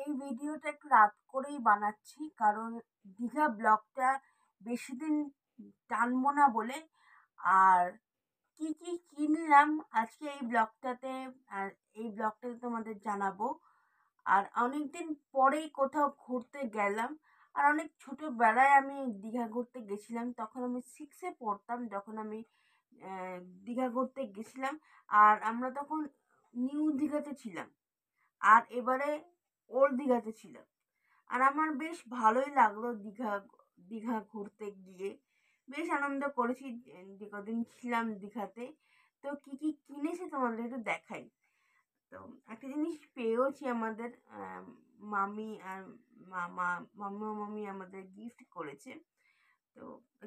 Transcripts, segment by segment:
এই ভিডিওটা একটু রাত করেই বানাচ্ছি, কারণ দীঘা ব্লগটা বেশি দিন টানবো না বলে। আর কি কি কিনলাম আজকে এই ব্লগটাতে তোমাদের জানাবো। আর অনেকদিন পরেই কোথাও ঘুরতে গেলাম। আর অনেক ছোটবেলায় আমি দীঘা ঘুরতে গেছিলাম, তখন আমি 6-এ পড়তাম যখন আমি দীঘা ঘুরতে গেছিলাম। আর আমরা তখন নিউ দীঘাতে ছিলাম, আর এবারে ওল্ড দীঘাতে ছিলাম। আর আমার বেশ ভালোই লাগলো দীঘা দীঘা ঘুরতে গিয়ে। বেশ আনন্দ করেছি যে কদিন ছিলাম দীঘাতে। তো কি কি কিনেছি তোমাদের একটু দেখাই। তো একটা জিনিস পেয়েওছি, আমাদের মামি আর মামা মামা মামি আমাদের গিফট করেছে। তো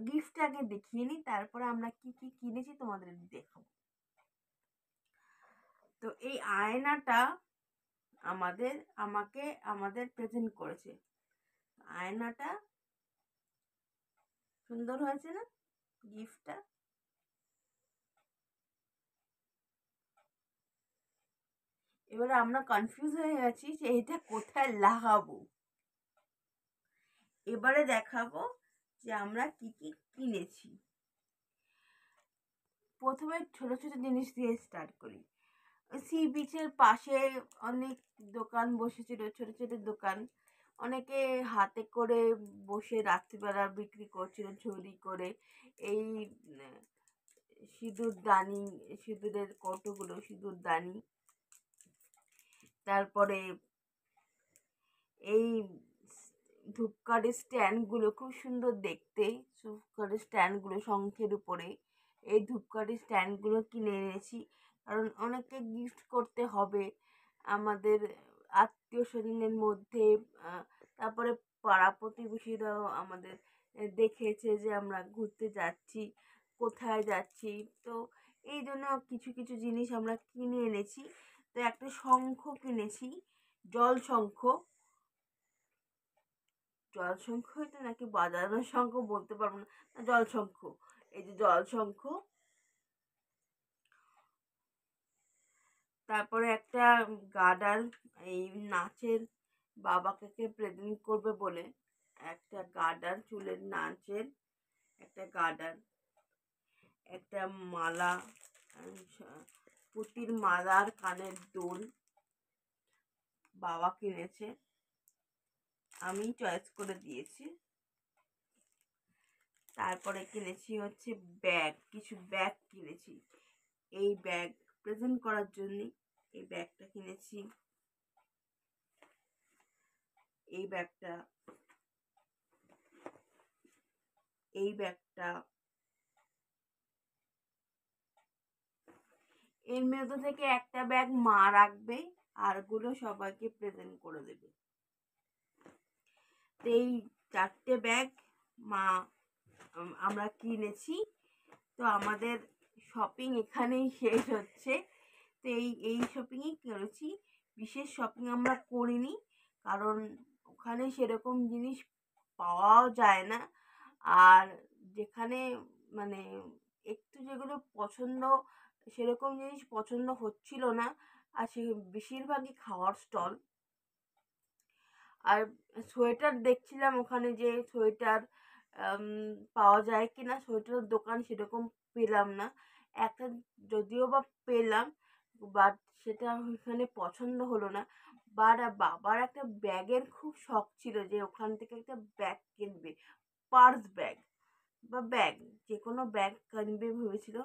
গিফটটা আগে দেখিয়ে নিই, তারপরে আমরা কি কি কিনেছি তোমাদের দেখাবো। তো এই আয়নাটা আমাদের প্রেজেন্ট করেছে। আয়নাটা সুন্দর হয়েছে না গিফটটা? এবারে আমরা কনফিউজ হয়ে গেছি যে এটা কোথায় লাগাবো। এবারে দেখাবো যে আমরা কি কি কিনেছি। প্রথমে ছোট ছোট জিনিস দিয়ে স্টার্ট করি। সি বিচের পাশে অনেক দোকান বসেছিল, ছোট ছোট দোকান। অনেকে হাতে করে বসে রাত্রিবেলা বিক্রি করছিল ঝুড়ি করে। এই সিঁদুরদানি, সিঁদুরের কৌটোগুলো, সিঁদুরদানি। তারপরে এই ধূপকাঠির স্ট্যান্ডগুলো খুব সুন্দর দেখতে। ধূপকাঠির স্ট্যান্ডগুলো শঙ্খের উপরে, এই ধূপকাঠির স্ট্যান্ডগুলো কিনে এনেছি, কারণ অনেককে গিফট করতে হবে আমাদের আত্মীয় স্বজনের মধ্যে। তারপরে পাড়া প্রতিবেশীরাও আমাদের দেখেছে যে আমরা ঘুরতে যাচ্ছি, কোথায় যাচ্ছি। তো এই জন্য কিছু কিছু জিনিস আমরা কিনে এনেছি। তো একটা শঙ্খ কিনেছি, জল শঙ্খ। জল শঙ্খ এটা নাকি বাজানোর শঙ্খ বলতে পারবো না, জল শঙ্খ। এই যে জল শঙ্খ। তারপরে একটা গার্ডার, এই নাচের বাবাকে প্রেজেন্ট করবে বলে একটা গার্ডার, চুলের নাচের একটা গার্ডার। একটা মালা, পুঁতির মালার কানের দুল বাবা কিনেছে, আমি চয়েস করে দিয়েছি। তারপরে কিনেছি হচ্ছে ব্যাগ, কিছু ব্যাগ কিনেছি এই ব্যাগ প্রেজেন্ট করার জন্য। এই ব্যাগটা কিনেছি, এই ব্যাগটা, এই ব্যাগটা। এর মধ্যে থেকে একটা ব্যাগ মা রাখবে, আরগুলো সবাইকে প্রেজেন্ট করে দেবে। এই 4টে ব্যাগ মা আমরা কিনেছি। তো আমাদের শপিং এখানেই শেষ হচ্ছে। তো এই শপিংই করেছি, বিশেষ শপিং আমরা করিনি, কারণ ওখানে সেরকম জিনিস পাওয়াও যায় না। আর যেখানে মানে একটু যেগুলো পছন্দ, সেরকম জিনিস পছন্দ হচ্ছিল না। আর সে বেশিরভাগই খাওয়ার স্টল। আর সোয়েটার দেখছিলাম ওখানে, যে সোয়েটার পাওয়া যায় কিনা, সোয়েটারের দোকান সেরকম পেলাম না। একটা যদিও বা পেলাম, বাট সেটা ওখানে পছন্দ হলো না। বাবার একটা ব্যাগের খুব শখ ছিল, যে ওখান থেকে একটা ব্যাগ কিনবে, পার্স ব্যাগ বা ব্যাগ, যে কোনো ব্যাগ কিনবে ভেবেছিল।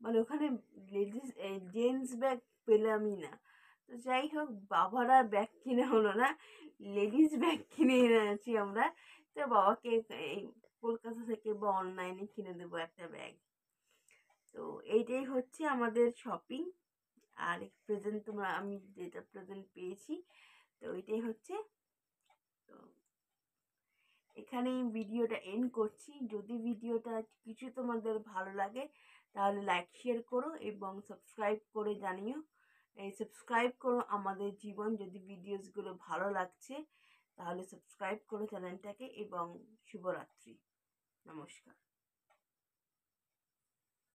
মানে ওখানে লেডিস জেন্টস ব্যাগ পেলামই না। তো যাই হোক, বাবার আর ব্যাগ কিনে হলো না, লেডিস ব্যাগ কিনে এনেছি আমরা। তো বাবাকে এই কলকাতা থেকে বা অনলাইনে কিনে দেবো একটা ব্যাগ। তো এইটাই হচ্ছে আমাদের শপিং। আর প্রেজেন্ট আমি যেটা প্রেজেন্ট পেয়েছি, তো এইটাই হচ্ছে। তো এখানেই ভিডিওটা এন্ড করছি। যদি ভিডিওটা কিছু তোমাদের ভালো লাগে তাহলে লাইক শেয়ার করো এবং সাবস্ক্রাইব করে জানিও। এই সাবস্ক্রাইব করো আমাদের জীবন। যদি ভিডিওসগুলো ভালো লাগছে তাহলে সাবস্ক্রাইব করো চ্যানেলটাকে। এবং শুভরাত্রি, নমস্কার।